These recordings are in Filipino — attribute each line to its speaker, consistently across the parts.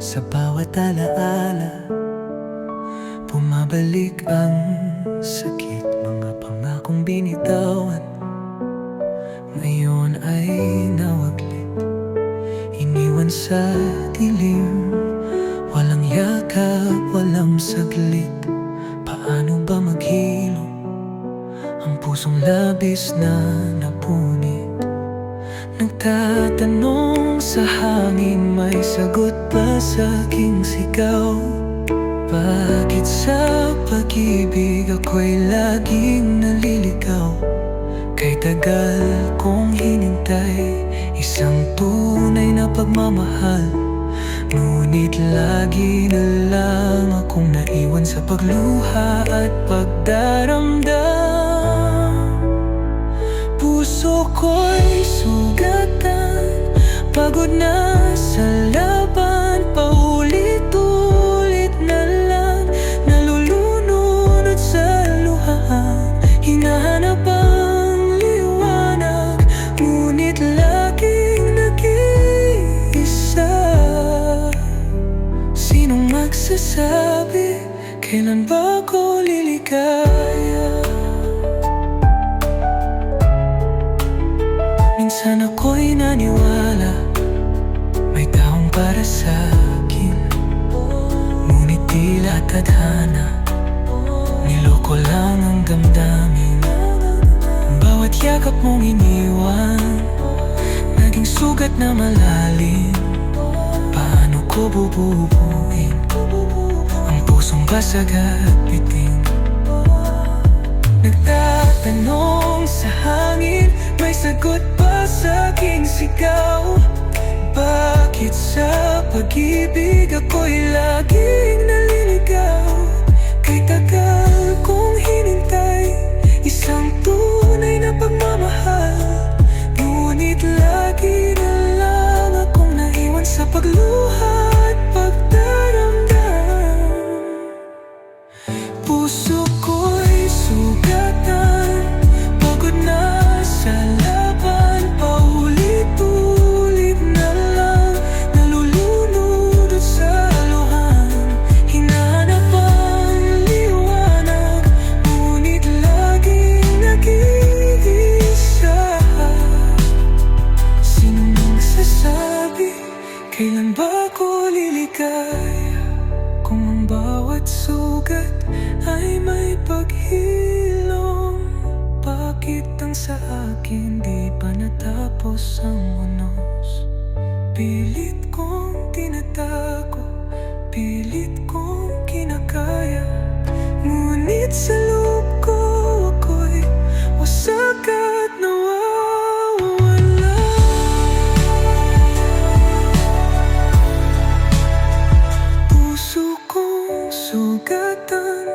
Speaker 1: Sa bawat alaala, bumabalik ang sakit. Mga pangakong binitawan, ngayon ay nawaglit. Iniwan sa dilim, walang yakap, walang saglit. Paano ba maghilo ang pusong labis na napunit? Nagtatanong sa hangin, may sagot ba sa aking sigaw? Bakit sa pag-ibig ako'y laging naliligaw? Kay tagal kong hinintay isang tunay na pagmamahal, ngunit lagi na lang akong naiwan sa pagluha at pagdaramdam. Puso ko'y sugatan, pagod na sa laban, paulit-ulit na lang nalulunod sa luhaan. Hinahanap ang liwanag, ngunit laging nag-iisa. Sinong magsasabi, kailan ba ako liligaya? Minsan ako'y naniwala, may taong para sa'kin, ngunit tila tadhana, niloko lang ang damdamin. Bawat yakap mong iniwan, naging sugat na malalim. Paano ko bububuin ang pusong basag at bitin? Nagtatanong sa hangin, may sagot ba sa aking sigaw? Bakit sa pag-ibig ako'y laging naliligaw? Kay tagal kong hinintay isang tunay na pagmamahal, ngunit lagi na lang akong naiwan sa pagluha at pagdaramdam. Puso ko'y sugatan, pagod na sa laban, paulit-ulit na lang nalulunod sa luhaan. Hinahanap ang liwanag, ngunit laging nag-iisa. Sinong magsasabi, kailan ba ako liligaya? Kung ang bawat sugat ay may paghilom, bakit ang sa akin di pa natapos ang unos? Pilit kong tinatago, pilit kong kinakaya, ngunit sa loob ko ako'y wasak at nawawala. Puso kong sugatan,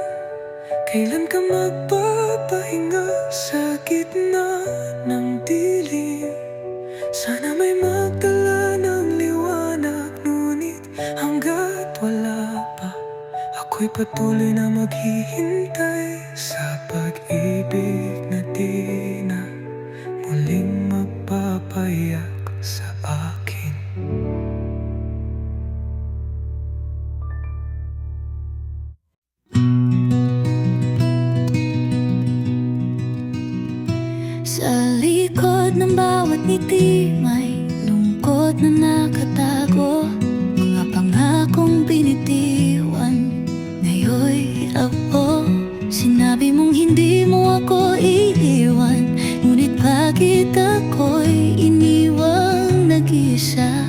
Speaker 1: kailan ka magpapahinga sa gitna ng dilim? Sana may magdala ng liwanag, ngunit hanggat wala pa, ako'y patuloy na maghihintay sa pag-ibig na di na muling magpapayak sa akin.
Speaker 2: Sa likod ng bawat ngiti may lungkot na nakatago. Mga pangakong binitiwan, ngayon'y hirap ko. Sinabi mong hindi mo ako iiwan, ngunit bakit ako'y iniwang nag-isa?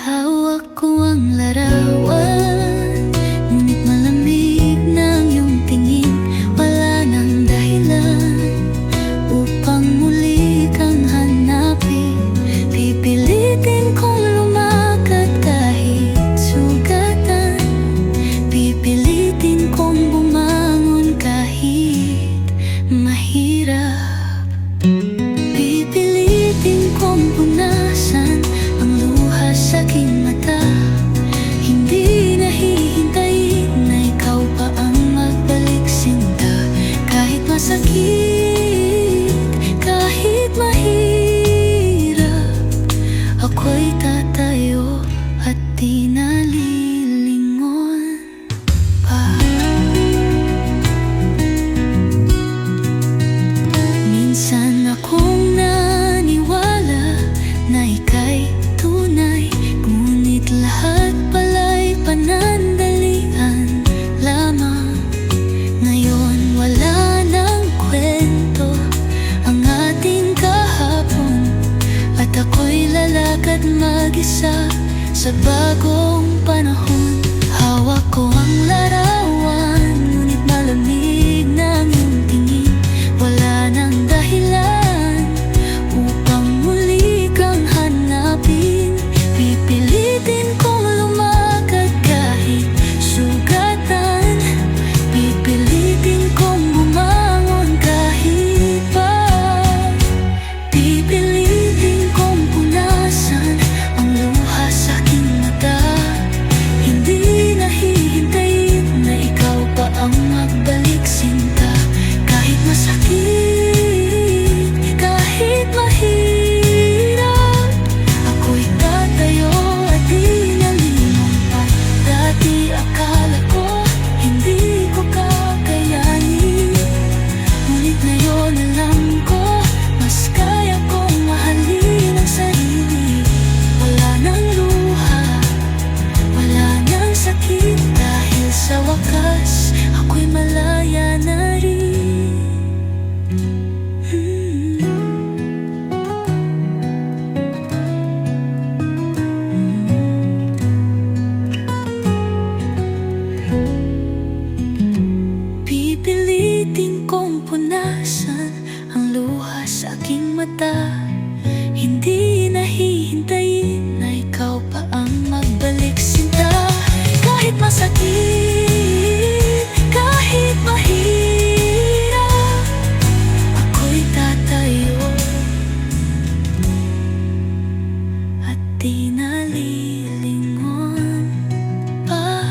Speaker 2: Hawak ko ang larawan, ngunit malamig ng iyong tingin. Wala nang dahilan upang muli punasan ang luha sa aking mata. Hindi nahihintayin na ikaw pa ang magbalik sinta. Kahit masakit, kahit mahirap, ako'y tatayo at di nalilingon pa.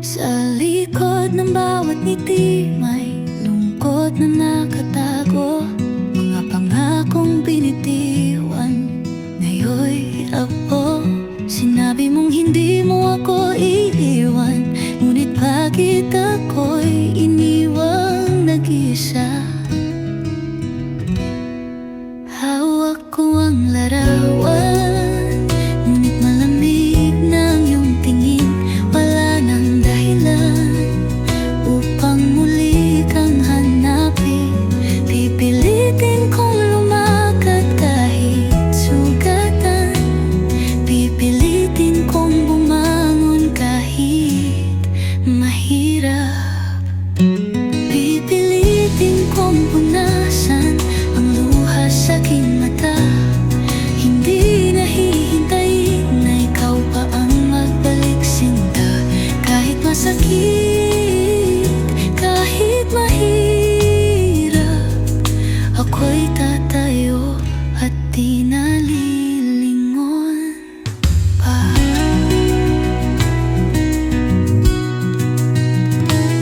Speaker 2: Sa likod ng bawat ngiti may lungkot na nakatago. Mga pangakong binitiwan, ngayon'y hirap po. Sinabi mong hindi mo ako iiwan, ngunit bakit ako'y iniwang nag-isa? Hawak ko ang larawan, ngunit malamig na ang iyong tingin. Wala nang dahilan upang muli kang hanapin. Pipilitin kong lumakad kahit sugatan. Pipilitin kong bumangon kahit mahirap. Pipilitin kong punasan ang luha sa aking mata. Hindi nahihintayin na ikaw pa ang magbalik sinta. Kahit masakit, kahit mahirap, ako'y tatayo at di nalilingon pa.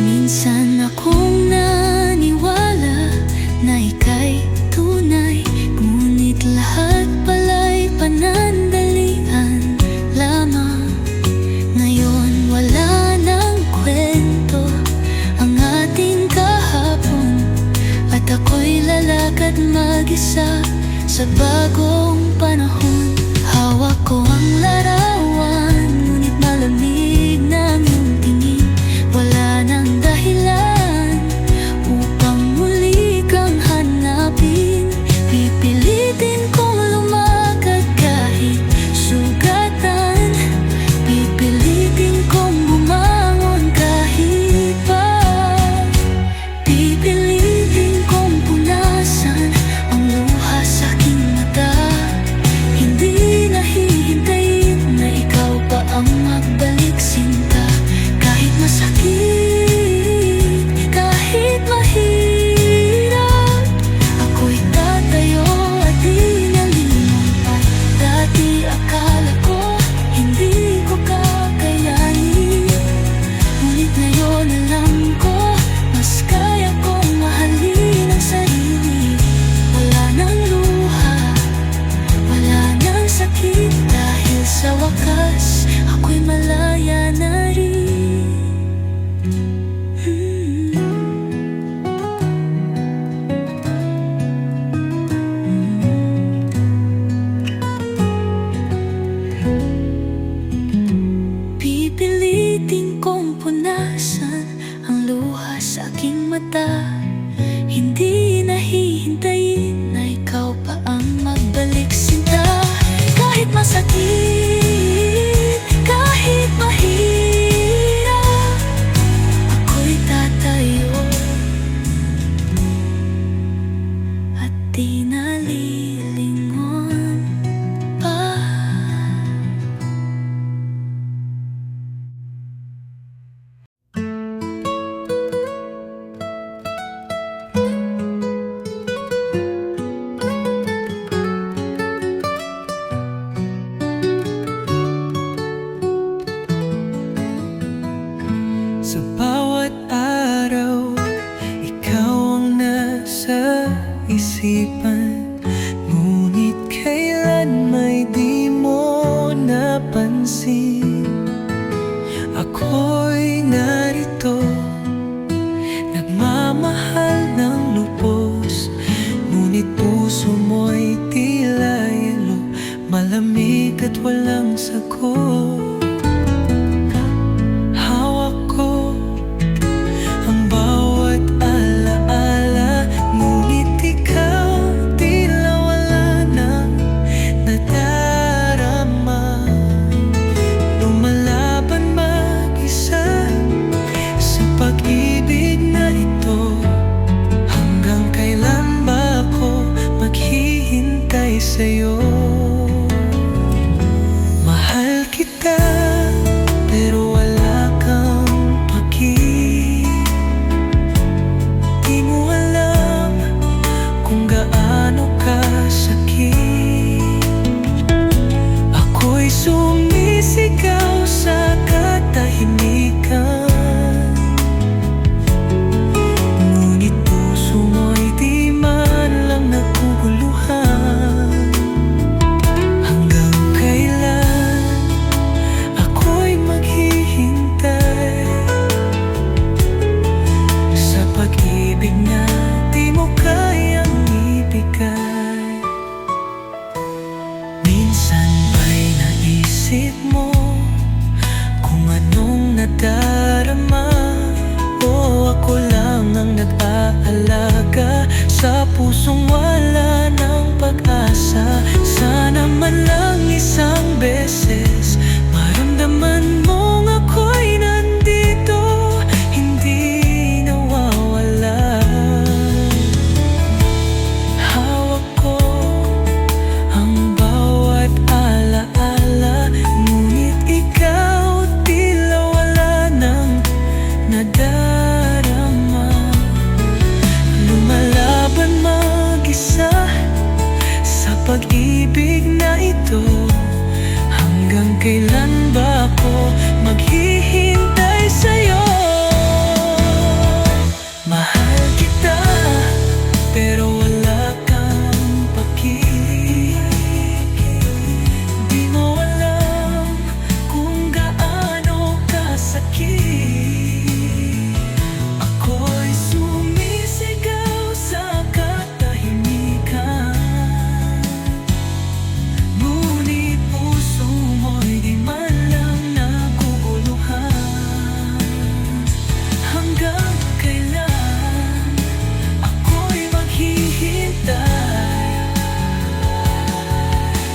Speaker 2: Minsan akong naniwala na ika'y tunay, ngunit lahat pala'y panandalian lamang. Ngayon wala nang kwento ang ating kahapon, at ako'y lalakad mag-isa sa bagong panahon. Hawak ko ang larawan, ngunit malamig na ang iyong tingin. Wala nang dahilan upang muli kang hanapin. Pipilitin kong lumakad kahit sugatan. Pipilitin kong bumangon kahit pa. Pipilitin kong punasan ang luha sa aking mata. Hindi nahihintayin na ikaw pa ang magbalik sinta. Kahit masakit, kahit mahirap, ako'y tatayo at di nalingon pa. Dati akala ko hindi ko kakayanin, ngunit ngayon alam ko mas kaya kong mahalin ang sarili. Wala nang luha, wala nang sakit, dahil sa wakas ako'y malaya na rin. Pipilitin kong punasan ang luha sa aking mata. Hindi nahihintayin na ikaw pa ang magbalik sinta. Kahit masakit, kahit mahirap, ako'y tatayo at di nalilingon pa.
Speaker 1: Sa bawat araw, ikaw ang nasa isipan, ngunit kailan may di mo napansin. Ako'y narito, nagmamahal ng lubos, ngunit puso mo'y tila yelo, malamig at walang sagot. Ngunit ikaw tila wala nang nadadala. sa pusong wala ng pag-asa. Sana man lang isang beses maramdaman mong ako'y nandito, hindi nawawala. Hawak ko ang bawat alaala, ngunit ikaw tila wala nang nadarama. Lumalaban mag-isa sa pag-ibig na ito. Hanggang kailan ba ako maghihintay sa'yo? Mahal kita, pero wala kang paki. Di mo alam kung gaano kasakit. Ako'y sumisigaw sa katahimikan, ngunit puso mo'y di man lang naguguluhan. Hanggang kailan ako'y maghihintay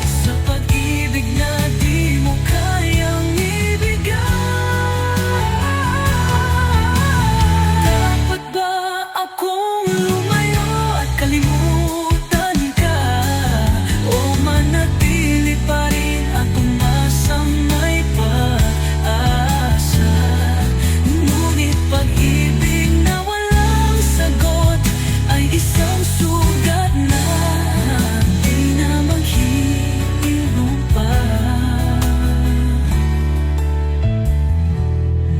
Speaker 1: sa pag-ibig na di mo kayang ibigay? Dapat ba akong lumayo at kalimutan ka, o manatili pa rin at umasang may pag-asa? Ngunit pag-ibig na walang sagot ay isang sugat na di na maghihilom pa.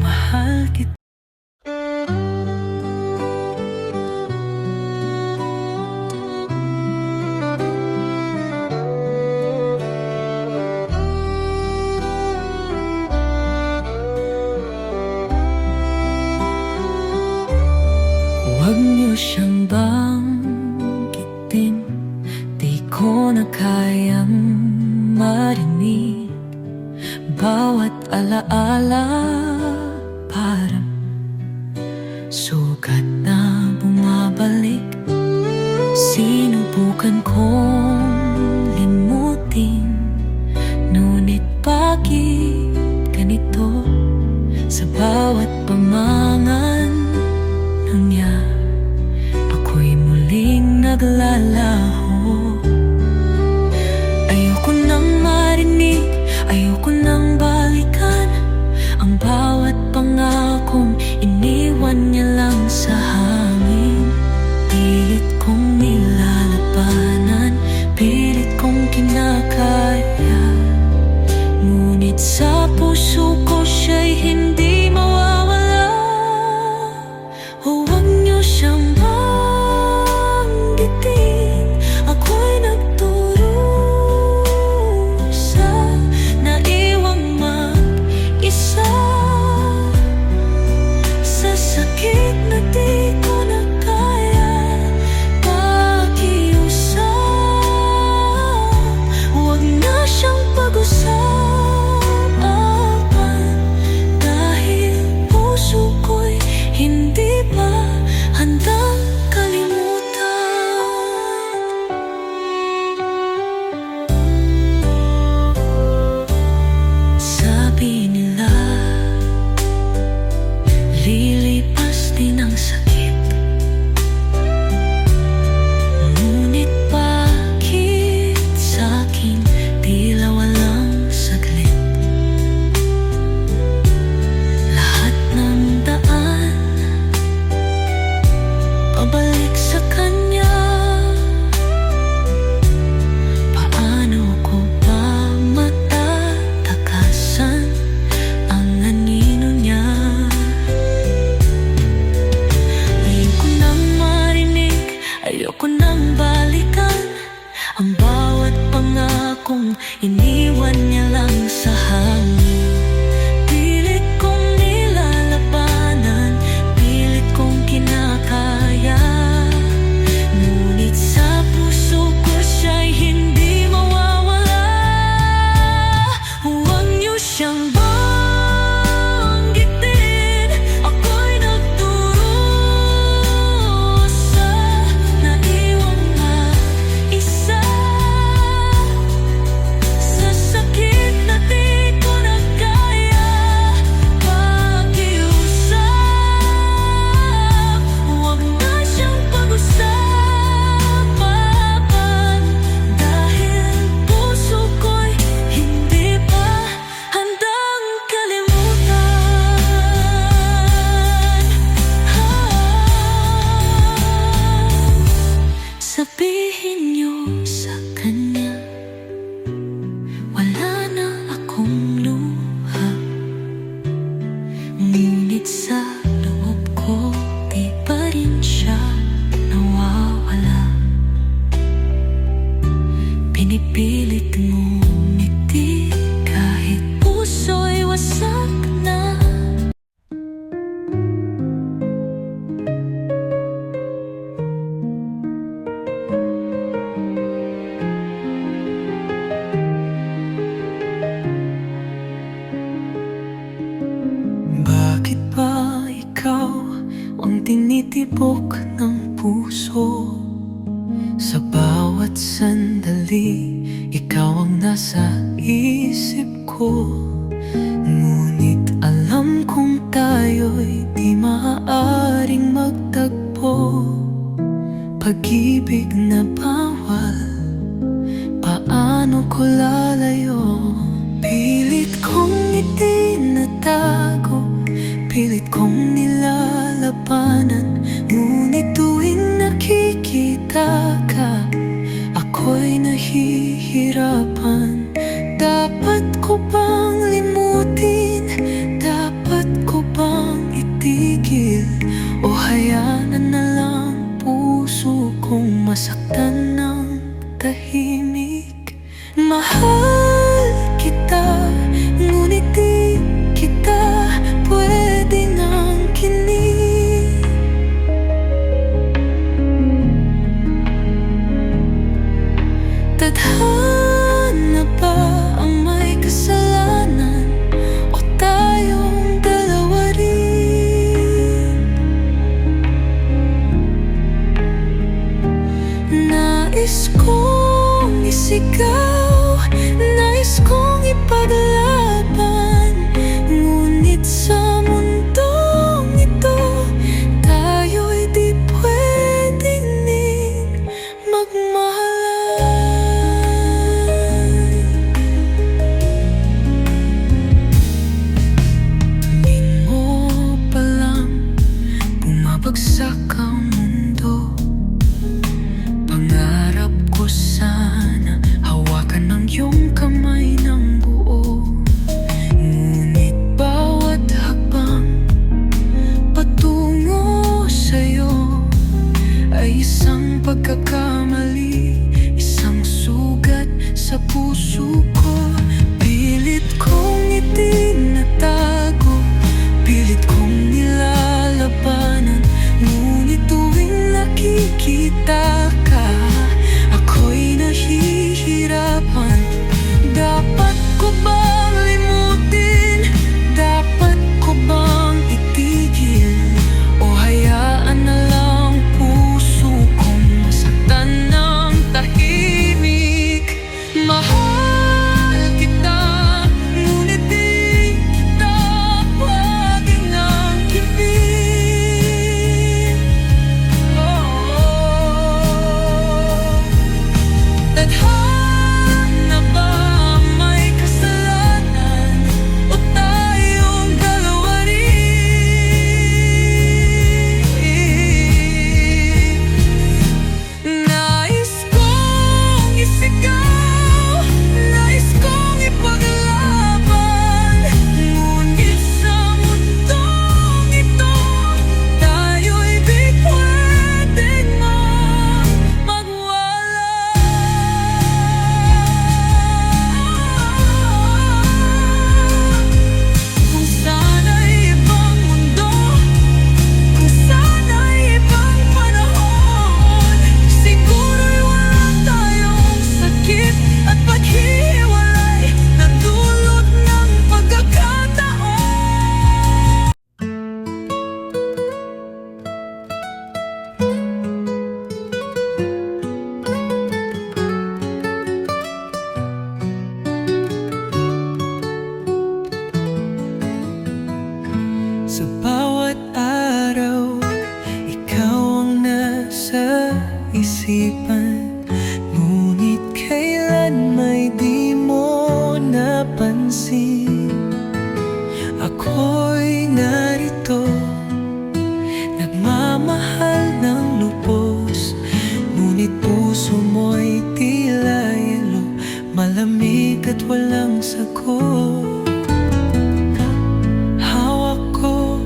Speaker 1: Mahal kita. Huwag niyo siyang banggitin, di ko na kayang marinig. Bawat alaala parang sugat na bumabalik. Sinubukan kong limutin, ngunit bakit ganito? Sa bawat pamangan niya, ako'y muling naglalaho. Ayoko nang marinig, ayoko nang balikan ang bawat pangakong iniwan niya lang sa hangin. Pilit kong nilalabanan, pilit kong kinakaya, ngunit sa puso ko siya'y hindi mawawala. Huwag niyo siyang banggitin,
Speaker 2: Sabihin niyo sa kanya, wala na akong luha. Ngunit sa loob ko, di pa rin siya nawawala. Pinipilit ngumiti kahit puso'y wasak na.
Speaker 1: Bakit ba ikaw ang tinitibok ng puso? Sa bawat sandali, ikaw ang nasa isip ko. Ngunit alam kong tayo'y di maaaring magtagpo. Pag-ibig na bawal, paano ko lalayo? Pilit kong itinatago, pilit kong nilalabanan. Ngunit tuwing nakikita ka, ako'y nahihirapan. Dapat ko bang limutin? Dapat ko bang itigil? O hayaan na lang puso kong masaktan ng tahimik? Mahal kita, ngunit di kita pwedeng angkinin. Tadhana ba ang may kasalanan? O tayong dalawa rin? Nais kong isigaw, nais kong ipaglaban. Ngunit sa mundong ito, tayo'y di pwedeng din magmahalan. Di mo palang bumabagsak ang mundo. Pangarap ko sana hawakan ng iyong kamay ng buo. Ngunit bawat hakbang patungo sa'yo ay isang pagkakamali, isang sugat sa puso ko. Pilit kong itinatago, pilit kong nilalabanan. Ngunit tuwing nakikita ka, ako'y nahihirapan. Dapat ko bang limutin? Dapat ko bang itigil? O hayaan na lang puso kong masaktan ng tahimik? Mahal kita, ngunit di kita pwedeng angkinin. Tadhana ba may kasalanan? O tayong dalawa rin? Nais kong isigaw, nais kong ipaglaban. Ngunit sa mundong ito, tayo'y di pwedeng magwala. Kung sana'y ibang mundo, kung sana'y ibang panahon, siguro'y wala tayong sakit at paghiwalay na dulot ng pagkakataon. Sa bawat araw, ikaw ang nasa isipan. Ngunit kailan may di mo napansin? Ako'y narito, nagmamahal ng lubos. Ngunit ko. Hawak ko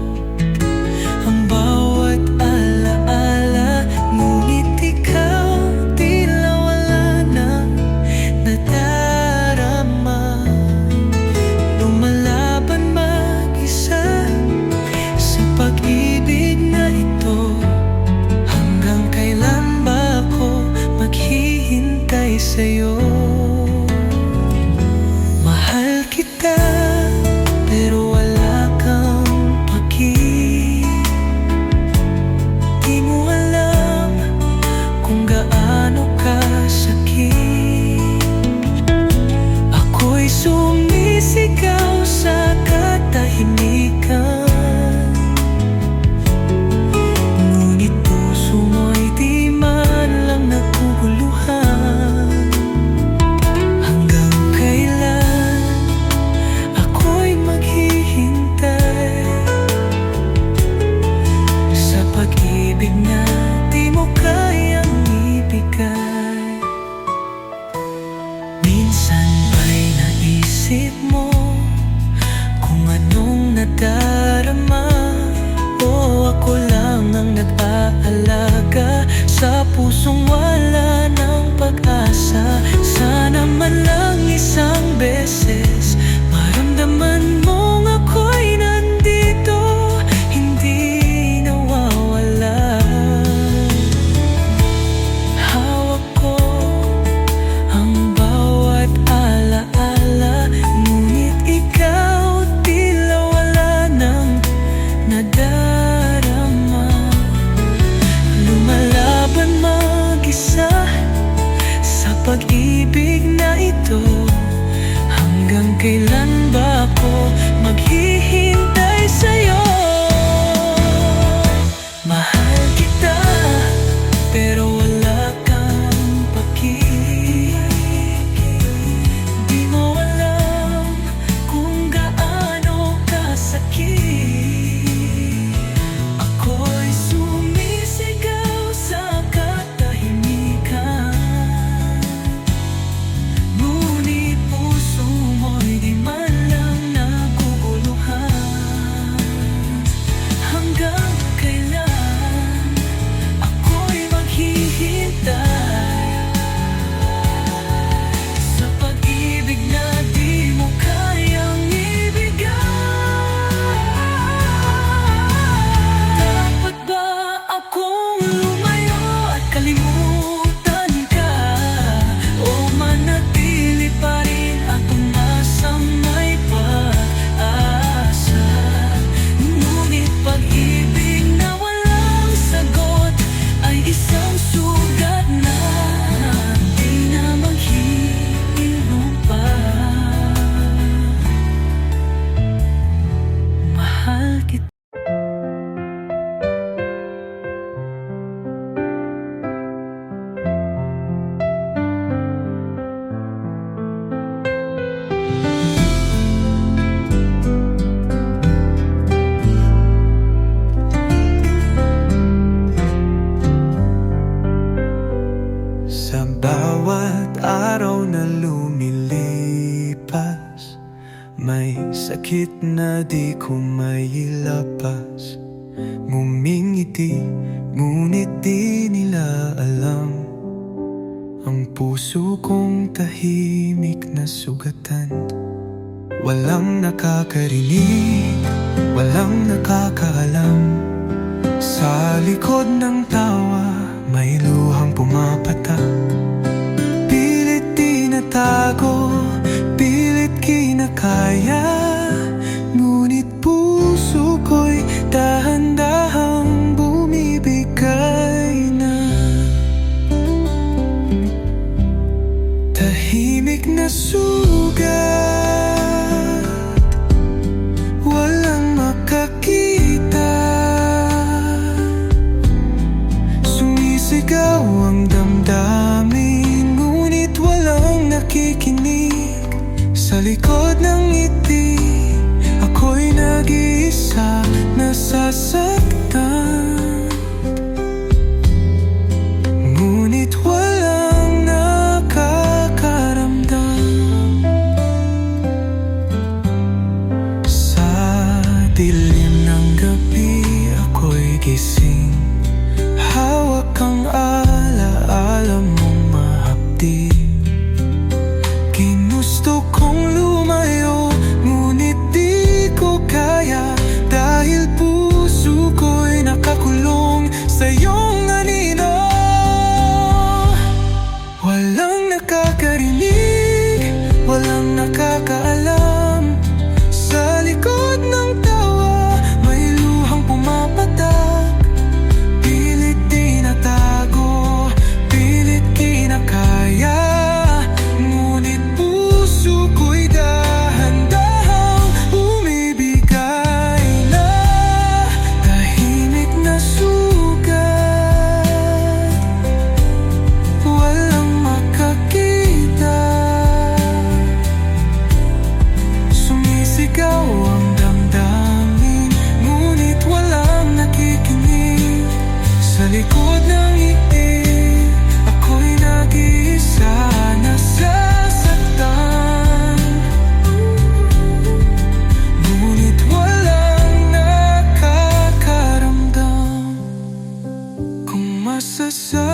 Speaker 1: ang bawat alaala, ngunit ikaw tila wala nang nadarama. Lumalaban mag-isa sa pag-ibig na ito. Hanggang kailan ba ako maghihintay sa'yo? Mahal kita, pero wala kang paki. Di mo alam kung gaano kasakit. Ako'y sumisigaw sa katahimikan, ngunit puso mo'y di man lang naguguluhan. Hanggang kailan ako'y maghihintay sa pag-ibig na di mo kayang ibigay? Minsan ba'y naisip mo kung anong nadarama? O ako lang ang nag-aalaga sa pusong wala ng pag-asa? Sana man lang isang beses maramdaman mong ako'y nandito, hindi nawawala. Hawak ko ang bawat alaala, ngunit ikaw tila wala nang nadarama. Lumalaban mag-isa sa pag-ibig na ito. Hanggang kailan ba ako maghihintay sa'yo? Mahal kita, pero wala kang paki. Di mo alam kung gaano kasakit. Ako'y sumisigaw sa katahimikan, ngunit puso mo'y di man lang naguguluhan. Hanggang kailan ako'y maghihintay sa pag-ibig na di mo kayang ibigay? Dapat ba akong lumayo at kalimutan ka, o manatili pa rin at umasa may pag-asa? Ngunit pag-ibig na walang sagot ay isang sugat na di na maghihilom pa. Mahal kita. Sa bawat araw na lumilipas, may sakit na di ko mailapas. Ngumingiti, ngunit di nila alam ang puso kong tahimik na sugatan. Walang nakakarinig, walang nakakaalam. Sa likod ng tawa, may luhang pumapatak. Pilit tinatago, pilit kinakaya, ngunit puso ko'y dahan-dahang bumibigay na. Tahimik na sugat, walang makakita. Sumisigaw ang damdamin, ngunit walang nakikinig. Sa likod ng ngiti, ako'y nag-iisa, nasasaktan. Ngunit walang nakakaramdam.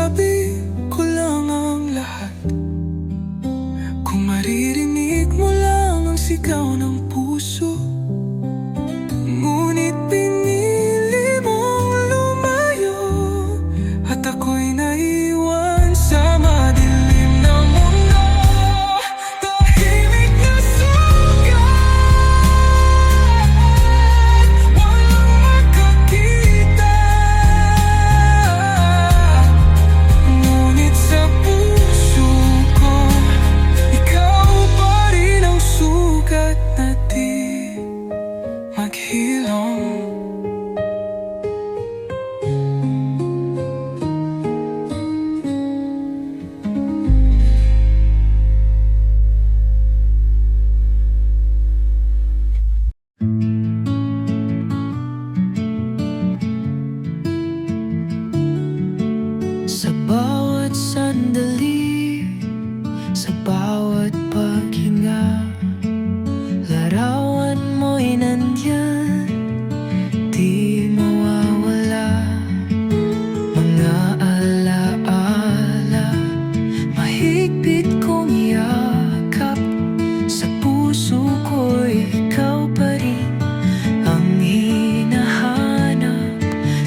Speaker 1: masabi ko lang ang lahat. Kung maririnig mo lang ang sigaw ng puso, ngunit pinili mong lumayo, at ako'y naiwan sa madilim na mundo. Tahimik na sugat, walang makakita, ngunit sa puso ko, ikaw pa rin ang sugat na di maghilom. Sa bawat sandali, sa bawat paghinga, larawan mo'y nandyan, di mawawala. Mga alaala, mahigpit kong yakap, sa puso ko'y ikaw pa rin ang hinahanap.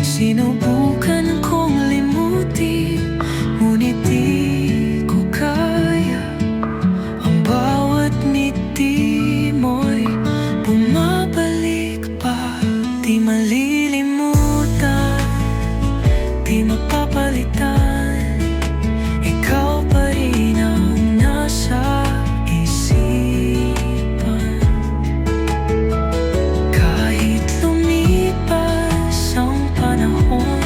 Speaker 1: Sinubukan kong limutin, ngunit di ko kaya. Ang bawat ngiti mo'y bumabalik pa, di malilimutan, di mapapalitan. Ikaw pa rin ang nasa isipan. Kahit lumipas ang panahon,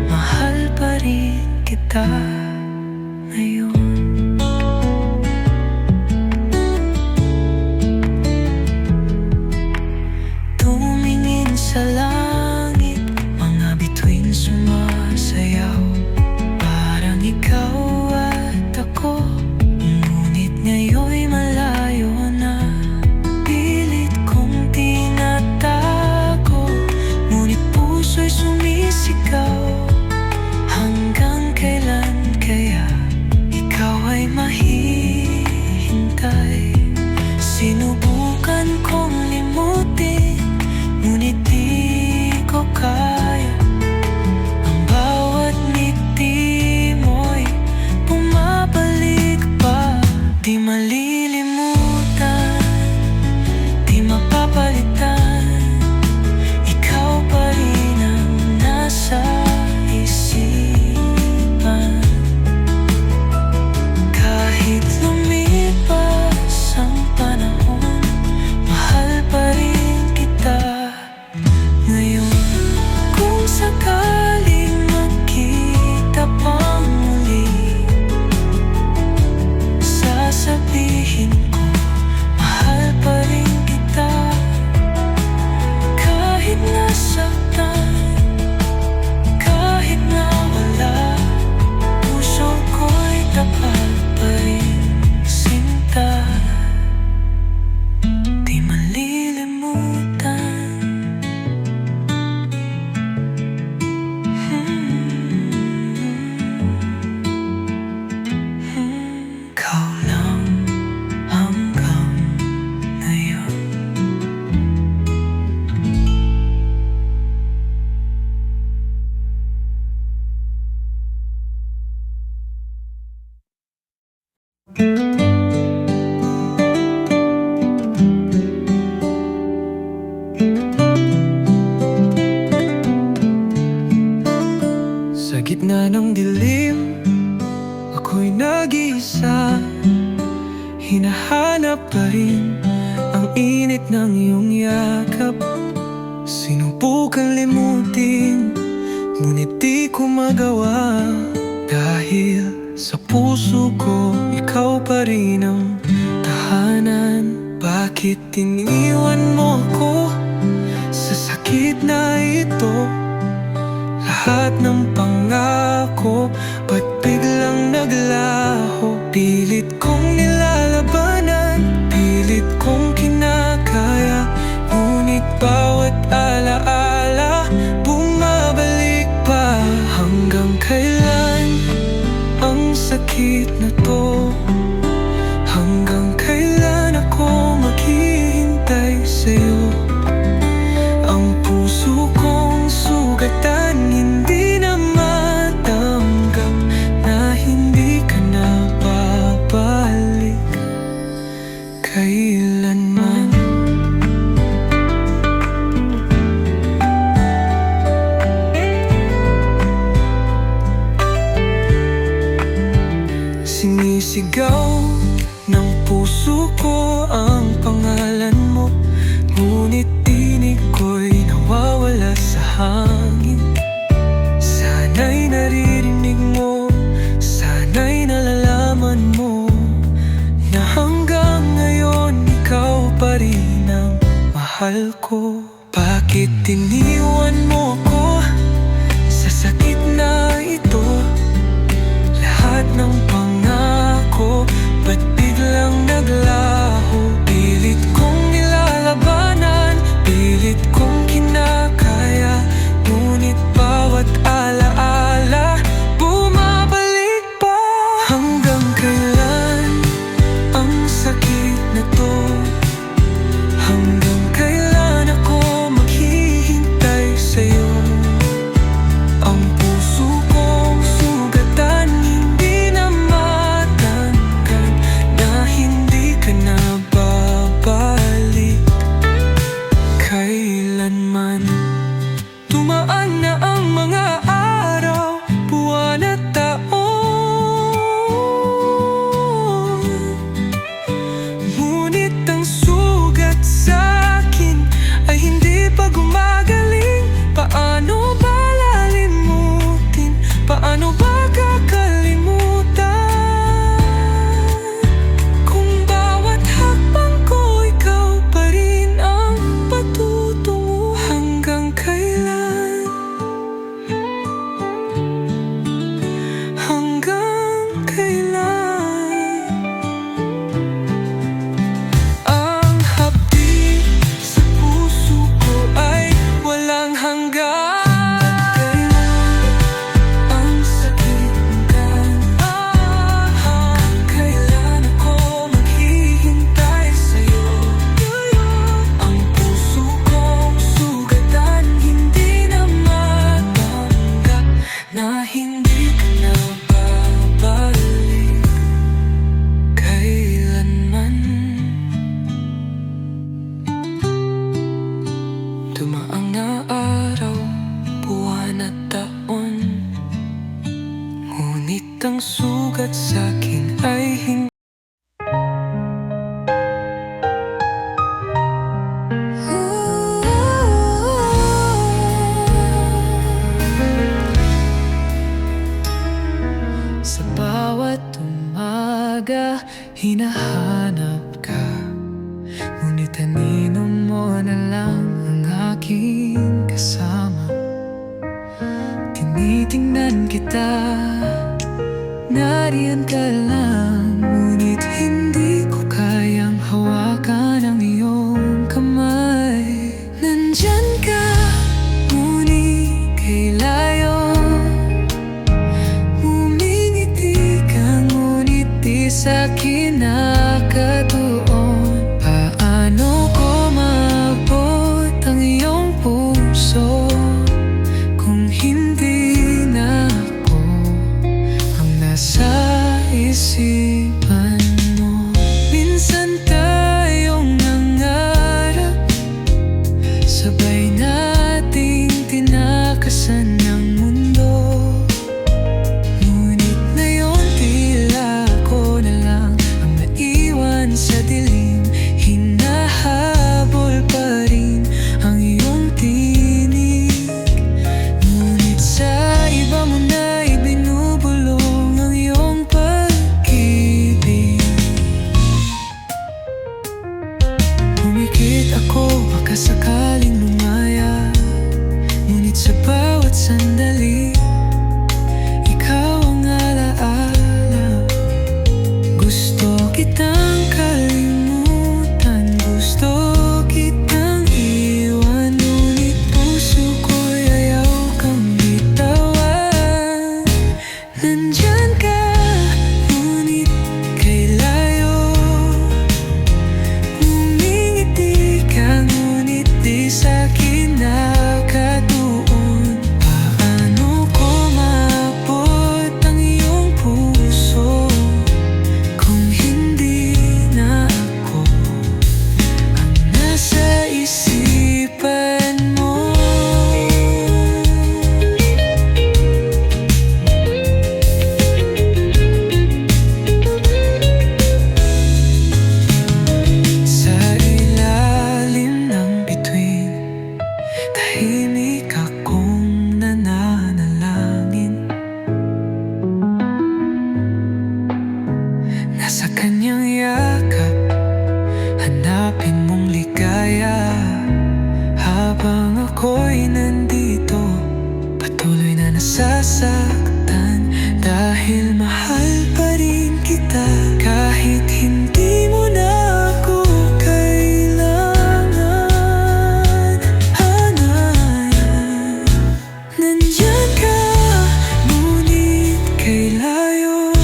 Speaker 1: mahal pa rin kita ngayon. Tumingin sa langit, mga bituin sumasayaw, parang ikaw at ako, ngunit ngayon'y malayo na. Pilit kong tinatago, ngunit puso'y sumisigaw. Hanggang kailan kaya ikaw ay mahihintay? Sinubukan kong limutin, ngunit di ko kaya. Ang bawat ngiti mo'y bumabalik pa, di malilimutan, di mapapalitan. Ikaw pa rin ang nasa isipan. Kahit lumipas ang panahon, mahal pa rin kita ngayon. Kung sakaling magkita pang muli, sasabihin ko, mahal pa rin kita. Kahit nasaktan, kahit nawala, puso ko'y tapat pa rin, sinta, di malilimutan. Ikaw lang hanggang ngayon. Sa gitna ng dilim, ako'y nag-iisa. Hinahanap pa rin ang init ng iyong yakap. Sinubukan limutin, ngunit di ko magawa. Dahil sa puso ko, ikaw pa rin ang tahanan. Bakit iniwan mo ako sa sakit na ito? Lahat ng pangako, ba't biglang naglaho? Pilit kong nilalabanan, pilit kong kinakaya, ngunit bawat alaala bumabalik pa. Hanggang kailan sakit na to? Hanggang kailan ako maghihintay sa'yo? Ang puso kong sugatan, hindi na matanggap na hindi ka na babalik kailanman. Sinisigaw ng puso ko ang pangalan mo, ngunit tinig ko'y nawawala sa hangin. Sana'y naririnig mo, sana'y nalalaman mo na hanggang ngayon ikaw pa rin ang mahal ko. Bakit iniwan mo ko sa sakit na ito? Lahat ng pangako, ba't biglang naglaho? Pilit kong nilalabanan, pilit kong kinakaya, ngunit bawat alaala bumabalik pa. Hanggang kailan ang sakit na to? Hanggang kailan ako maghihintay sa'yo? Ang puso kong sugatan, hindi na matanggap na hindi ka na babalik kailanman. Dumaan na ang mga araw, buwan at taon, ngunit ang sugat sa'kin ay hindi pa gumagaling. Paano ba lalimutin? Paano ba kakalimutan? Kung bawat hakbang ko, ikaw pa rin ang patutungo. Hanggang kailan? Hanggang kailan? Ang hapdi sa puso ko ay walang hanggan. Ang sakit hanggan. Hanggang kailan ako maghihintay sa'yo? Ang puso kong sugatan, hindi na matanggap na hindi ka na babalik kailanman. Dumaang na araw, buwan at taon, ngunit ang sugat sa'kin ay hindi. Sa bawat umaga, hinahanap ka, ngunit anino mo na lang ang aking kasama. Tinitingnan kita, nariyan ka lang, ngunit hindi ko kayang hawakan ang iyong kamay. Nandyan ka, ngunit kay layo, umingiti ka, ngunit di sa'kin nakatuon. Paano ko maabot ang iyong puso kung hindi na ako ang nasa isipan mo? Minsan tayong nangarap, sabay nating tinakasan ng mundo, ngunit ngayon tila ako na lang ang naiwan sa dilim. Hinahabol pa rin ang iyong tinig, ngunit sa iba mo na ibinubulong ang iyong pag-ibig. Nasa kanyang yakap, hanapin mong ligaya. Habang ako'y nandito, patuloy na nasasaktan. Dahil mahal pa rin kita, kahit hindi mo na ako kailangan. Nandyan ka, ngunit kay layo.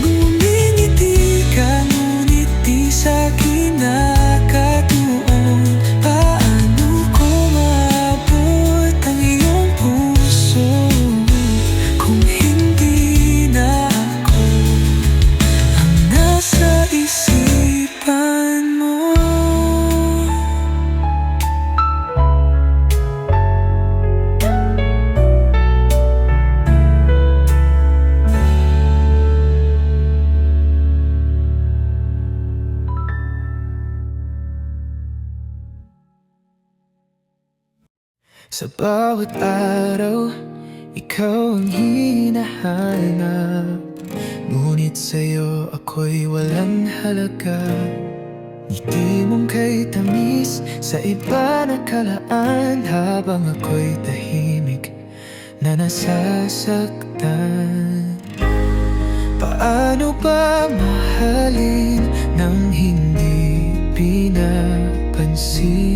Speaker 1: Ngumingiti ka, ngunit di sa'kin nakatuon. Paano ko maabot ang iyong puso kung hindi na ako ang nasa isipan mo? Sa bawat araw, ikaw ang hinahanap. Ngunit sa'yo ako'y walang halaga. Ngiti mong kay tamis sa iba nakalaan, habang ako'y tahimik na nasasaktan. Paano ba mahalin nang hindi pinapansin?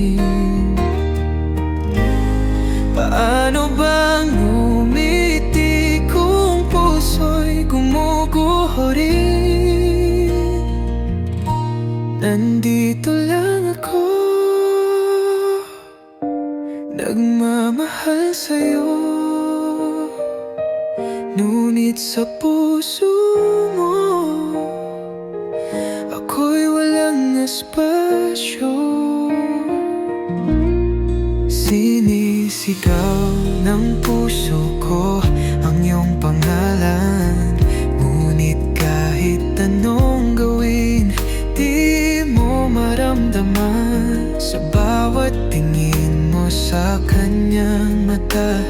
Speaker 1: Paano bang umiti kung puso'y gumuguho rin? Nandito lang ako, nagmamahal sa'yo. Ngunit sa puso mo, ako'y walang espasyo. Sinisigaw ng puso ko ang iyong pangalan. Ngunit kahit anong gawin, di mo maramdaman. Sa bawat tingin mo sa kanyang mata,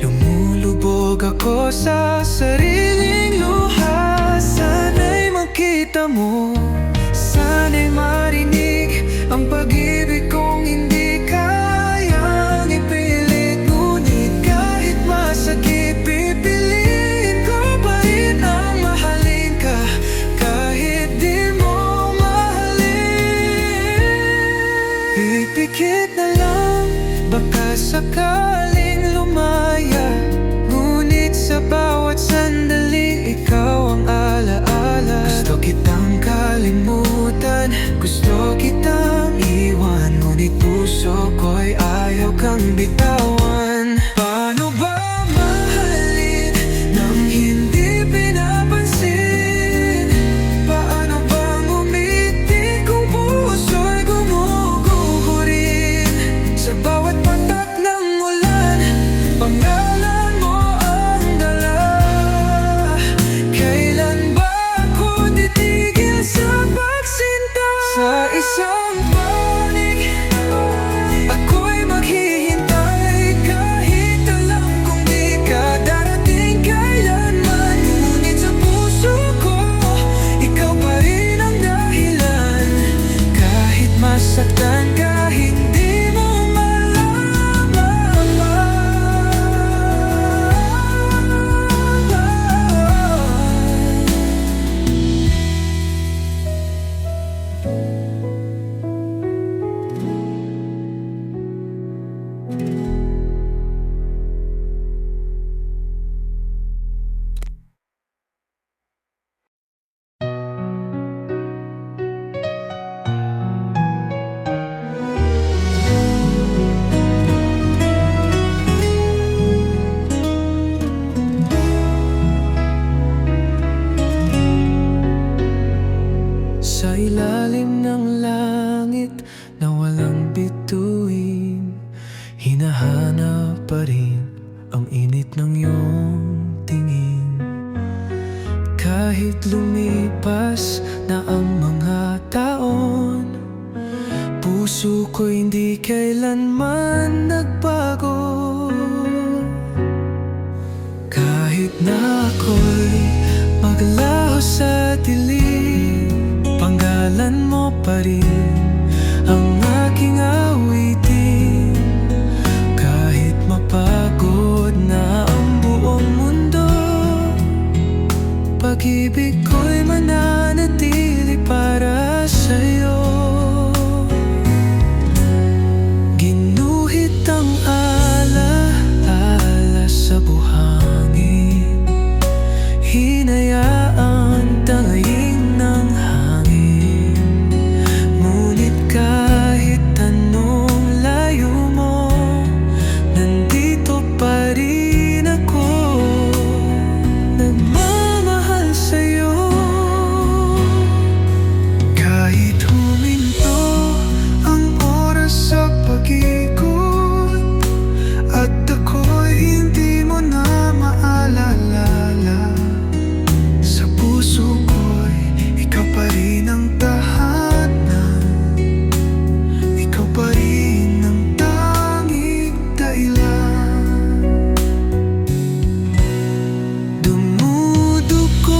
Speaker 1: lumulubog ako sa sariling luha. Sana'y makita mo, sana'y marinig ang pag-ibig kong hindi kayang ipilit. Ngunit kahit masakit, pipiliin ko pa rin ang mahalin ka, kahit di mo mahalin. Ipikit na lang, baka sakaling lumaya. Ngunit sa bawat sandali, ikaw ang alaala. Gusto kitang kalimutan, gusto kitang iwan, ngunit puso ko'y ayaw kang bitawan. Paano ba mahalin nang hindi pinapansin? Paano bang umiti kung puso'y gumuguho rin? Sa bawat patak ng ulan, pangalan mo ang dala. Kailan ba ako titigil sa pagsinta? Sa isang panig, ako'y maghihintay, kahit alam kong di ka darating kailanman. Ngunit sa puso ko, ikaw pa rin ang dahilan. Kahit masaktan ka, hindi mo sa ilalim ng langit na walang bituin, hinahanap pa rin ang init ng iyong tingin. Kahit lumipas na ang mga taon, puso ko hindi kailanman nagbago. Kahit na ako'y maglaho sa pangalan mo pa rin ang aking awitin. Kahit mapagod na ang buong mundo, pag-ibig ko'y mananatili para sa'yo. Ginuhit ang ala-ala sa buhangin, hinayaan tangayin ng hangin. Ngunit kahit anong layo mo, nandito pa rin ako, nagmamahal sa'yo. Kahit huminto ang oras sa pag-ikot, at ako'y hindi mo na maalala, sa puso ko'y ikaw pa rin ang tahanan. Ikaw pa rin ang tanging dahilan. Dumudugong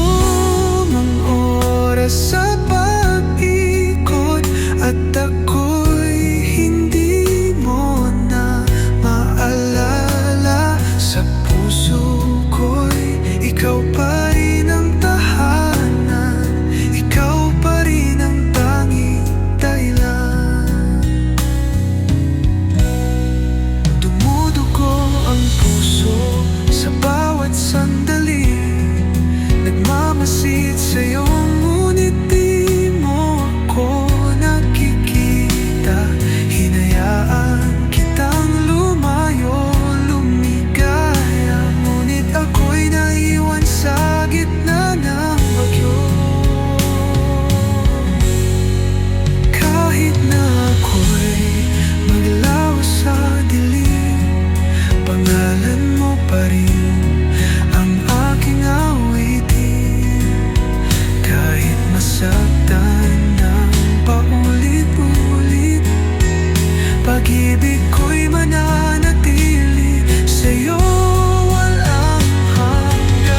Speaker 1: ang oras sa pag-ikot, at ako'y hindi mo na maalala, sa puso ko'y ikaw pa rin ang tahanan. Ikaw pa rin ang tanging dahilan. Dumudugo ang puso sa bawat sandali, nagmamasid sa'yo, ngunit di mo ako nakikita. Hinayaan kitang lumayo, lumigaya, ngunit ako'y naiwan sa gitna ng bagyo. Kahit na ako'y maglaho sa dilim, pangalan mo pa rin ang aking awitin. Kahit masaktan ng paulit-ulit, pag-ibig ko'y mananatili sa'yo, walang hanggan.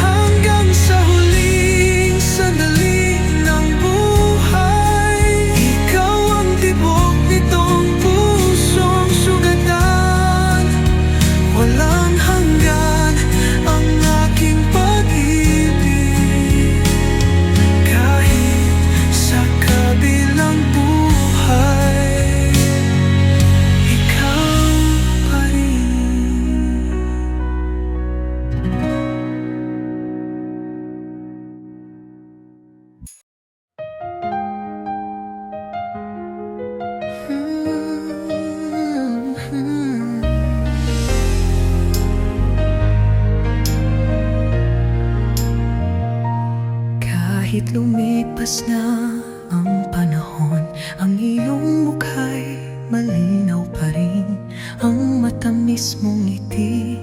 Speaker 1: Hanggang sa huling sandali ng buhay, ikaw ang tibok nitong pusong sugatan. Walang hanggan ang aking pag-ibig, kahit sa kabilang buhay, ikaw pa rin. Kahit lumipas na ang panahon, ang iyong mukha'y malinaw pa rin. Ang matamis mong ngiti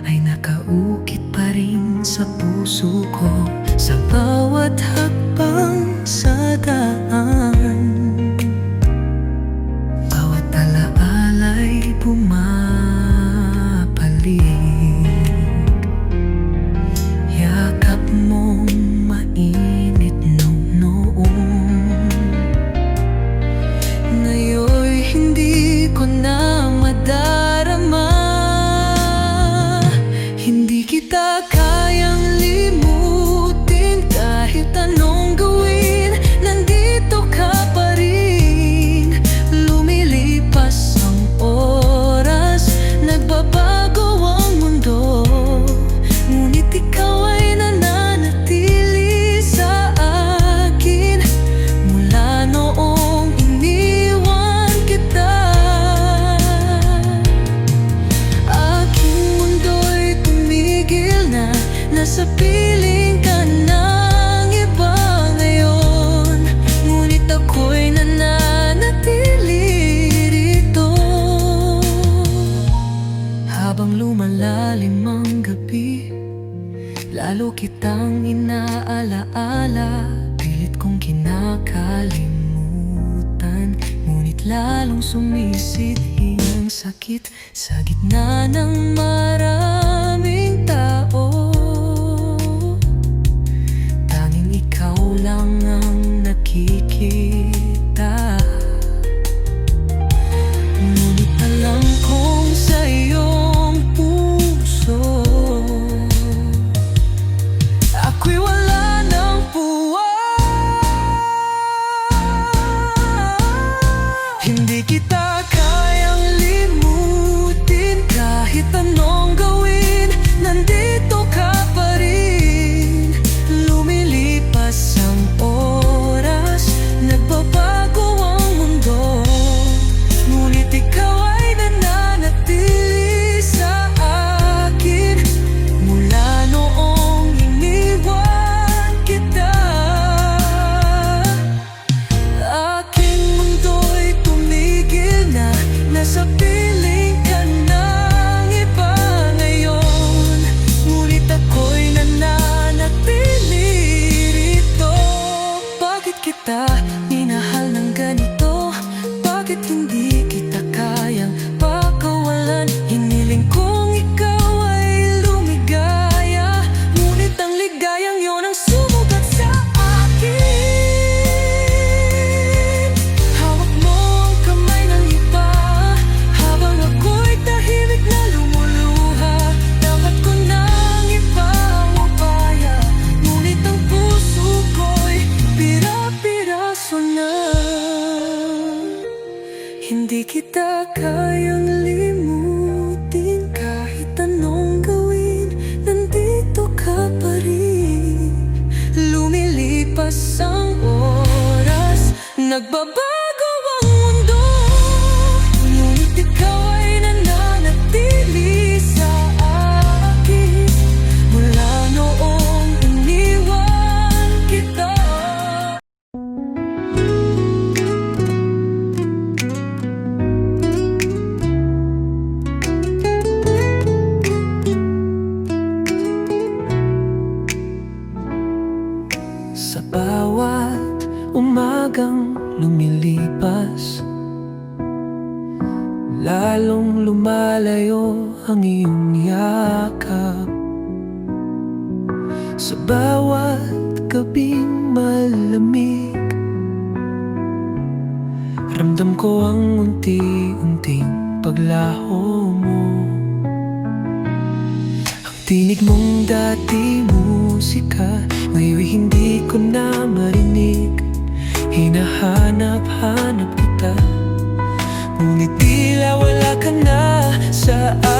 Speaker 1: ay nakaukit pa rin sa puso ko. Sa bawat hakbang sa daan, bawat alaala'y bumabalik. Yakap mong mainit nung noon, ngayon'y hindi ko na madarama. Hindi kita kayang limutin, kahit anong gawin, nandito ka pa rin. Lumilipas ang oras, nagbabago ang mundo, ngunit ikaw ay nananatili sa akin. Mula noong iniwan kita, aking mundo'y tumigil na, nasa piling ka ng iba ngayon, ngunit ako'y nananatili rito. Habang lumalalim ang gabi, lalo kitang inaalaala. Pilit kong kinakalimutan, ngunit lalong sumisidhi ang sakit sa gitna ng maraming tao. ang iyong yakap. Sa bawat gabing malamig, ramdam ko ang unti-unting paglaho mo. Ang tinig mong dati musika, ngayon hindi ko na marinig. Hinahanap-hanap kita, ngunit tila wala ka na sa akin.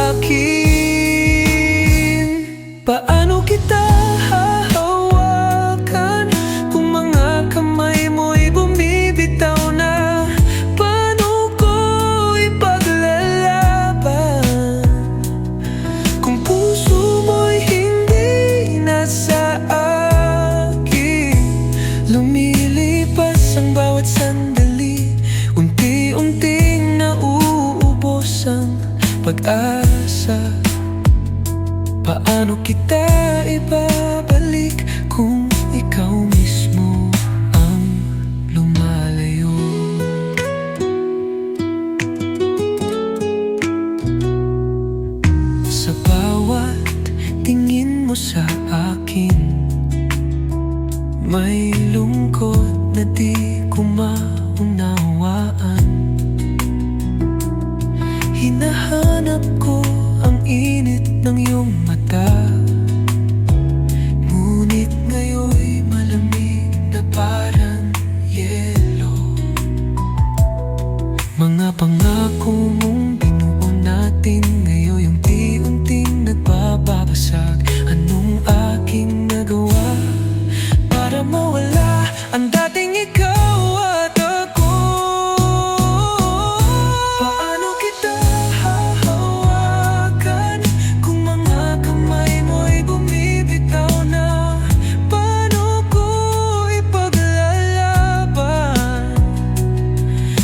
Speaker 1: Paano kita hahawakan kung mga kamay mo'y bumibitaw na? Paano ko ipaglalaban kung puso mo'y hindi na sa akin? Lumilipas ang bawat sandali, unti-unting nauubos ang pag-asa. Paano kita ibabalik kung ikaw mismo ang lumalayo? Sa bawat tingin mo sa akin, may lungkot na di ko maunawaan. Hinahanap ko ang init ng iyong mata, ngunit ngayon'y malamig na parang yelo. Mga pangako mong binuo natin, ngayon unti-unting nagbababasag. Anong aking nagawa para mawala ang dating ikaw at ako? Paano kita hahawakan kung mga kamay mo'y bumibitaw na? Paano ko ipaglalaban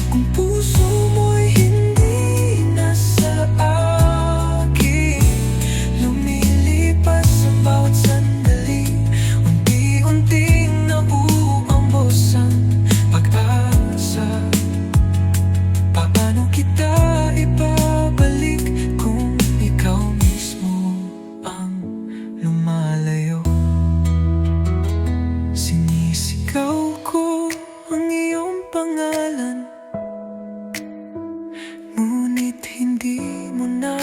Speaker 1: kung puso mo'y hindi na sa akin? Lumilipas ang bawat sandali, unti-unting nauubos ang pag-asa. Paano kita ibabalik kung ikaw mismo ang lumalayo? Sinisigaw ko ang iyong pangalan, ngunit hindi mo na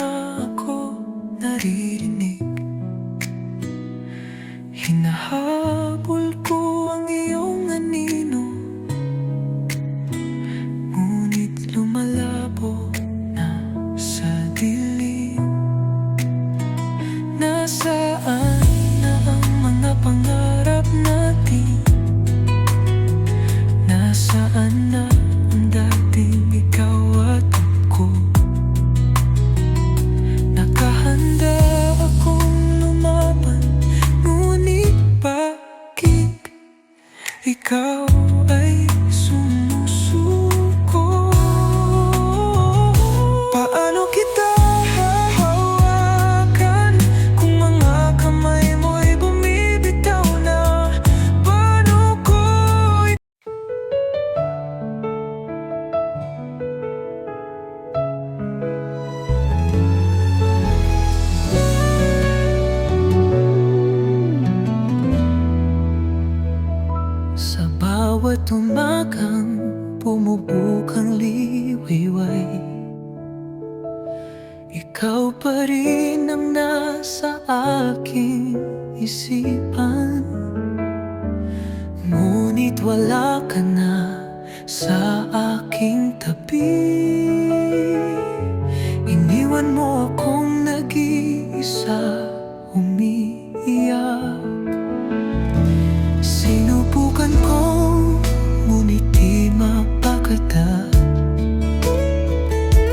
Speaker 1: ako naririnig. Hinahabol ko ang iyong anino, ngunit lumalabo na sa dilim. Nasaan na ang mga pangarap natin? Nasaan na ang dating ikaw at ako? Nakahanda akong lumaban, ngunit bakit ikaw ay sumusuko? Paano kita hahawakan kung mga kamay mo'y bumibitaw na? Paano ko sa bawat umagang bumubukang liwiway, ikaw pa rin ang nasa aking isipan. Ngunit wala ka na sa aking tabi. Iniwan mo akong nag-iisa, umiiyak. Sinubukan kong ngunit di mapakata,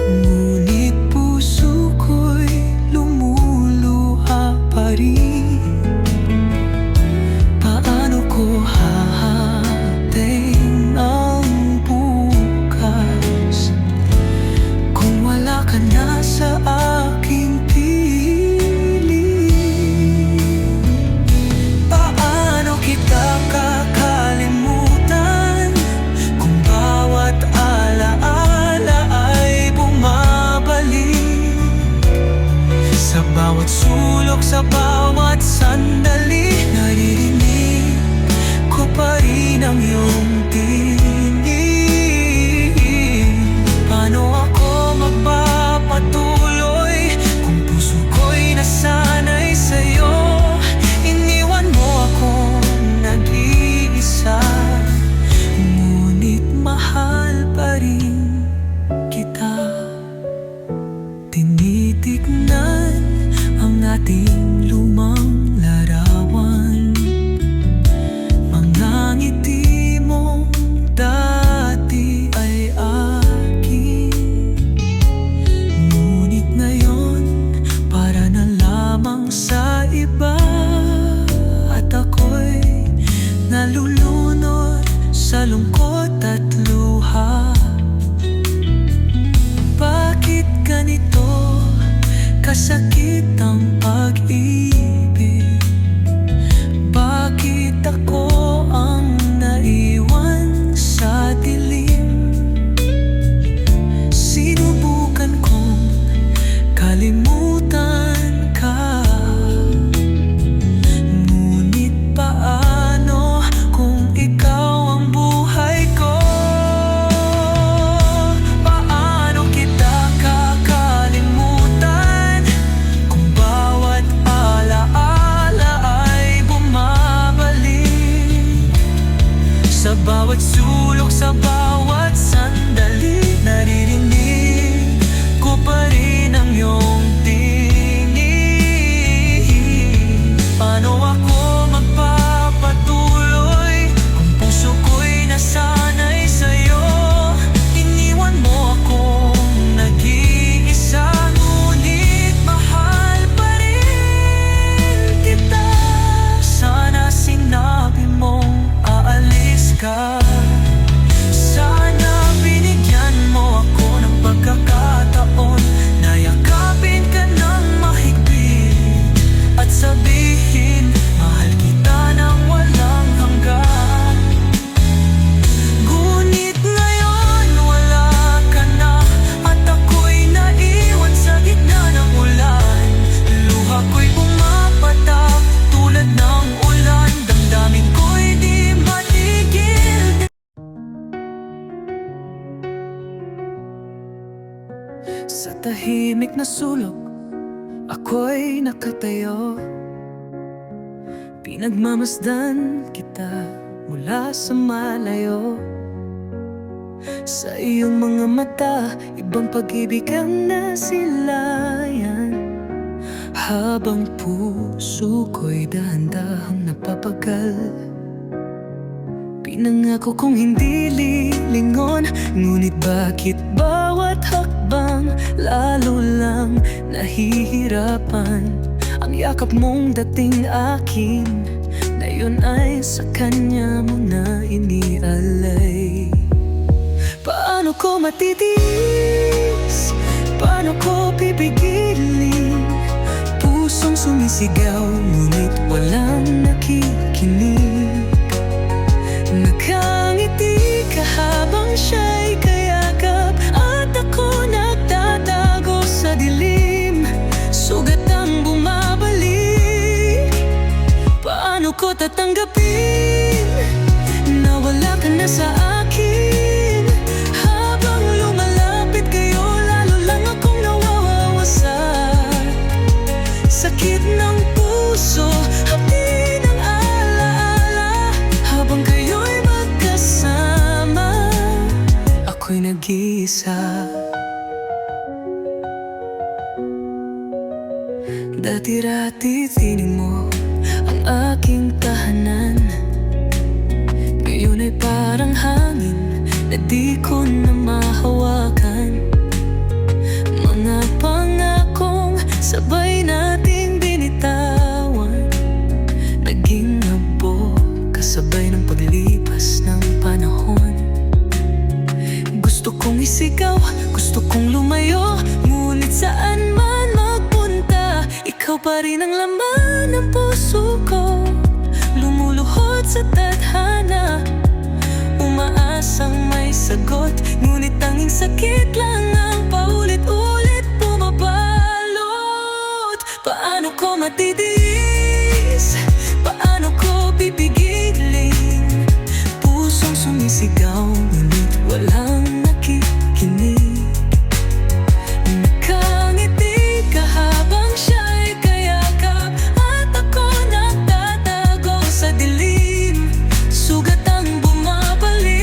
Speaker 1: ngunit puso ko'y lumuluha pa rin. Paano ko hahatiin ang bukas kung wala ka na sa akin? bawat sulok, sa bawat sandali, naririnig ko pa rin ang iyong tinig. Paano ako magpapatuloy kung puso ko'y nasanay sa'yo? Iniwan mo akong nag-iisa, ngunit mahal pa rin kita. Tinitignan ang ating lumang larawan, mga ngiti mong dati ay akin, ngunit ngayon para na lamang sa iba. At ako'y nalulunod sa lungkot at luha. Bakit ganito kasakit ang pag-ibig? Bakit ako ang naiwan sa dilim? Sinubukan kong kalimutan ka, ngunit paano kung ikaw ang buhay ko? Paano kita kakalimutan kung bawat alaala ay bumabalik? Sa bawat sulok, sa bawat sandali, naririnig ko pa rin ang iyong tinig. Paano ako magpapatuloy kung puso ko'y nasanay sa'yo? Iniwan mo akong nag-iisa, ngunit mahal pa rin kita. Sana sinabi mong aalis ka, sana binigyan mo ako ng pagkakataon na yakapin ka ng mahigpit at sabihin, mahal kita nang walang hanggan. Ngunit ngayon wala ka na, at ako'y naiwan sa gitna ng ulan. Luha ko'y pumapatak tulad ng ulan, damdamin ko'y di matigil. Sa tahimik na sulok, ako'y nakatayo, pinagmamasdan kita mula sa malayo. Sa iyong mga mata, ibang pag-ibig ang nasilayan, habang puso ko'y dahan-dahang napapagal. Pinangako kong hindi lilingon, ngunit bakit bawat hakbang lalo lang nahihirapan? Ang yakap mong dating akin, na yun ay sa kanya mo na inialay. Paano ko matitiis? Paano ko pipigilin? Pusong sumisigaw, ngunit walang nakikinig. Nakangiti ka habang siya'y kayakap, at ako nagtatago sa dilim. Sugat ang bumabalik. Paano ko tatanggapin na wala ka na sa akin? Habang lumalapit kayo, lalo lang akong nawawasak. Sakit ng puso, hapdi ng alaala, habang kayo'y magkasama, ako'y nag-iisa. Dati-rati tining mo ang aking tahanan, ngayon ay parang hangin na di ko na mahawakan. Mga pangakong sabay nating binitawan, naging abo kasabay ng paglipas ng panahon. Gusto kong isigaw, gusto kong lumayo, ngunit saan man magpunta, ikaw pa rin ang laman ng puso ko. Lumuluhod sa tadhana, umaasang may sagot, ngunit tanging sakit lang ang paulit-ulit bumabalot. Paano ko matitiis? Paano ko pipigilin? Pusong sumisigaw, ngunit walang nakikinig. Nakangiti ka habang siya'y kayakap, at ako nagtatago sa dilim. Sugat ang bumabalik.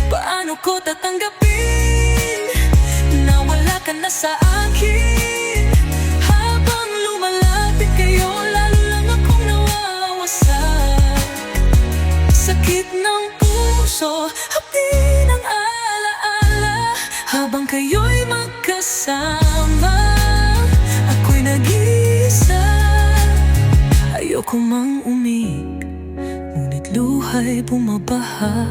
Speaker 1: Paano ko tatanggapin na wala ka na sa akin? Habang lumalapit kayo, lalo lang akong nawawasak. Sakit ng puso, hapdi ng alaala. Habang kayo'y magkasama, ako'y nag-iisa. Ayoko mang umig, ngunit luha'y bumabaha.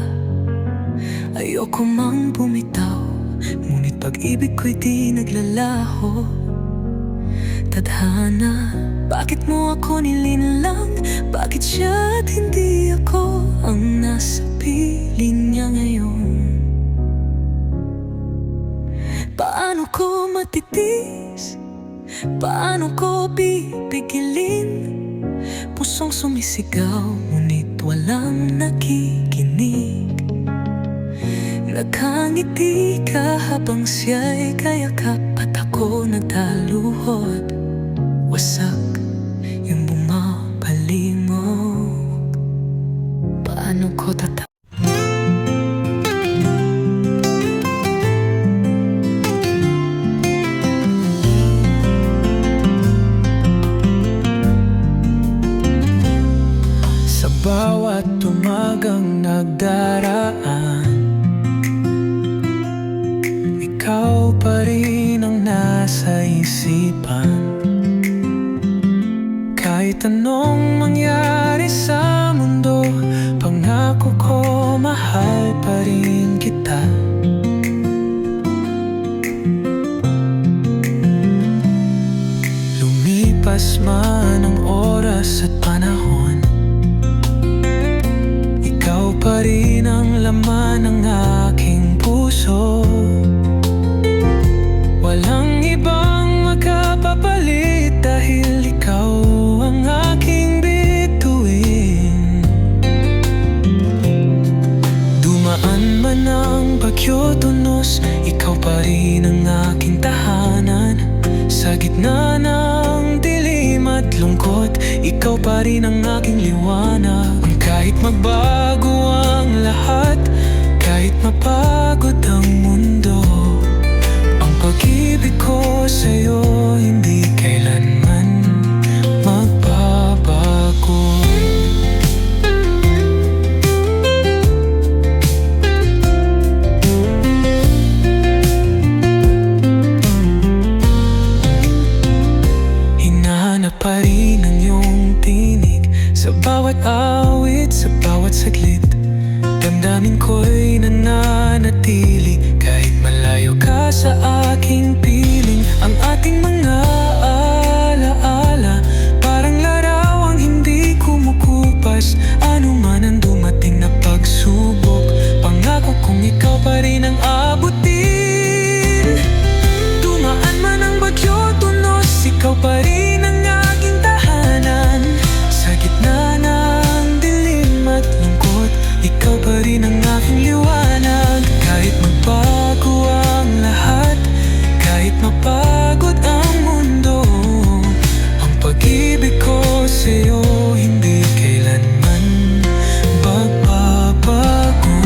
Speaker 1: Ayoko mang bumitaw, ngunit pag-ibig ko'y di naglalaho. Tadhana, bakit mo ako nilinlang? Bakit siya at hindi ako ang nasa piling niya ngayon? Paano ko matitis? Paano ko pipigilin? Pusong sumisigaw, ngunit walang nakikinig. Nakangiti ka habang siya'y kayakap, at ako nagtaluhod. Wasak yung bumabalimog. Paano ko
Speaker 3: Sa bawat umagang nagdaraan, ikaw pa rin ang nasa isipan. Kahit anong mangyari sa mundo, pangako ko mahal pa rin kita. Lumipas man ang oras at panahon, ikaw pa rin ang laman ng aking puso. Walang ibang makapapalit, dahil ikaw ang aking bituin. Dumaan man ang bagyo tunos, ikaw pa rin ang aking tahanan. Sa gitna ng dilim at lungkot, ikaw pa rin ang aking liwanag. Kahit magbago ang lahat, kahit mapagod ang mundo, ang pag-ibig ko sa'yo hindi kailanman magbabago. Hinahanap pa rin ang iyong tinig sa bawat awit, sa bawat saglit. Damdamin ko'y nananatili kahit malayo ka sa aking piling. Ang ating mga alaala, parang larawang hindi kumukupas. Ano man ang dumating na pagsubok, pangako kong ikaw pa rin ang abutin. Dumaan man ang bagyo tunos, ikaw pa rin ang aking tahanan. Sa gitna ng dilim at lungkot, ikaw pa rin ang aking liwanag. Kahit magbago ang lahat, kahit mapagod ang mundo, ang pag-ibig ko sa'yo hindi kailanman magbabago.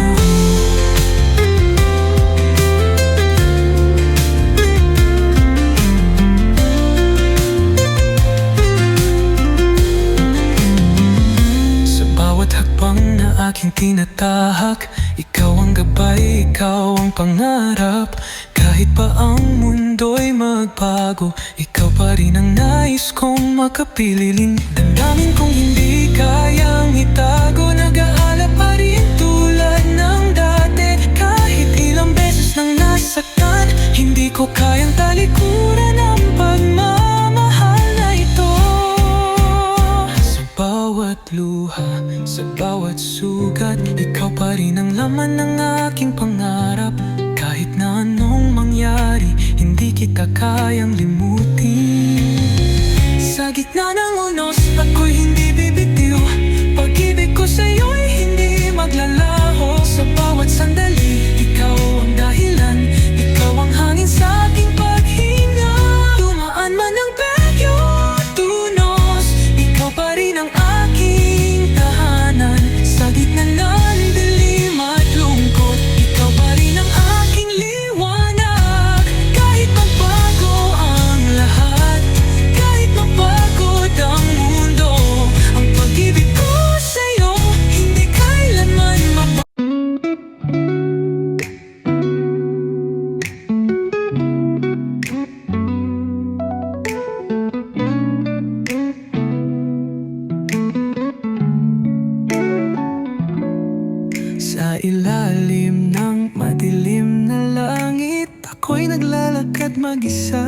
Speaker 3: Sa bawat hakbang na aking tinatahak, ikaw ang gabay, ikaw ang pangarap. Kahit pa ang mundo'y magbago, ikaw pa rin ang nais kong makapiling. Damdamin kong hindi kayang itago, nag-aalala pa rin tulad ng dati. Kahit ilang beses nang nasaktan, hindi ko kayang talikuran ang pagmamahal na ito. Sa bawat luha, sa bawat sugat, ikaw pa rin ang laman ng aking pangarap. Kahit na anong mangyari, hindi kita kayang limutin. mag-isa.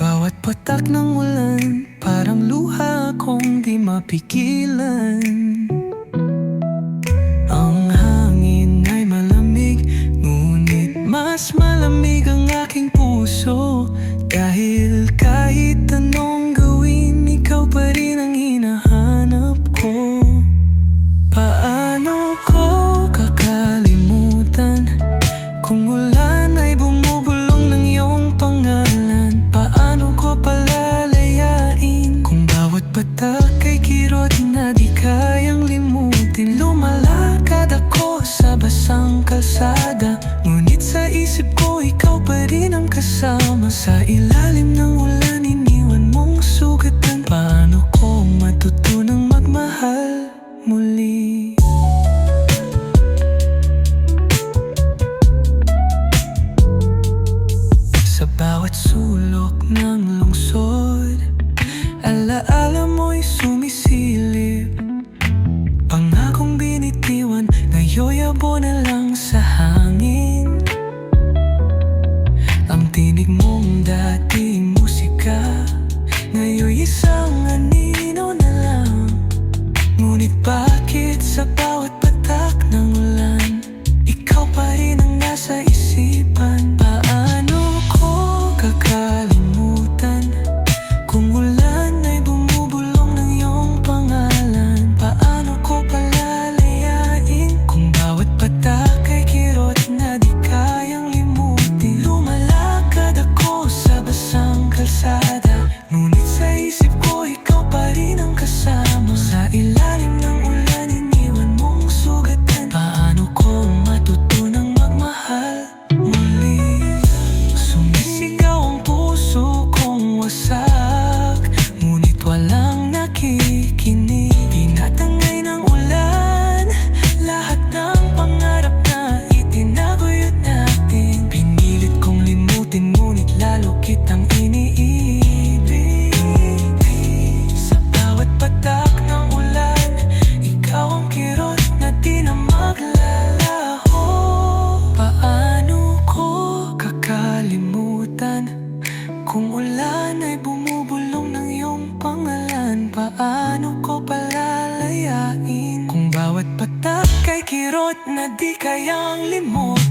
Speaker 3: Bawat patak ng ulan, parang luha kong di mapigilan. Ang hangin ay malamig, ngunit mas malamig ang aking puso. Dahil kahit anong gawin, ikaw pa rin ang hinahanap ko. Paano ko kakalimutan kung ulan ay bumubulong ng iyong pangalan? Paano ko palalayain kung bawat patak ay kirot na di kayang limutin? Lumalakad ako sa basang kalsada, ngunit sa isip ko ikaw pa rin ang kasama. Sa ilalim ng ulan, iniwan mong sugatan. Paano ko matutunang magmahal muli? Sa bawat sulok ng lungsod, alaala mo'y sumisilip. Pangakong binitiwan, nayoyabo na lang sa hangin. Ang tinig mong dating musika, ngayon'y isang anino na lang. Ngunit bakit sa bawat patak ng ulan, ikaw pa rin ang nasa isipan? Paano ko kakalimutan kung ulan ay bumubulong ng iyong pangalan? Paano ko palalayain kung bawat patak ay kirot na di kayang limutin? Lumalakad ako sa basang kalsada, ngunit sa isip ko ikaw pa rin ang kasama. Sa ilalim ng ulan, iniwan mong sugatan. Paano ko matutunang magmahal muli? Sumisigaw ang puso kong wasak, ngunit walang nakikinig. Tinatangay ng ulan lahat ng pangarap na itinaguyod natin. Pinilit kong limutin, ngunit lalo kitang iniibig. Sa bawat patak ng ulan, ikaw ang kirot na di na maglalaho. Paano ko kakalimutan kung ulan ay bumubulong ng iyong pangalan? Paano ko palalayain kung bawat patak ay kirot na di kayang limutin?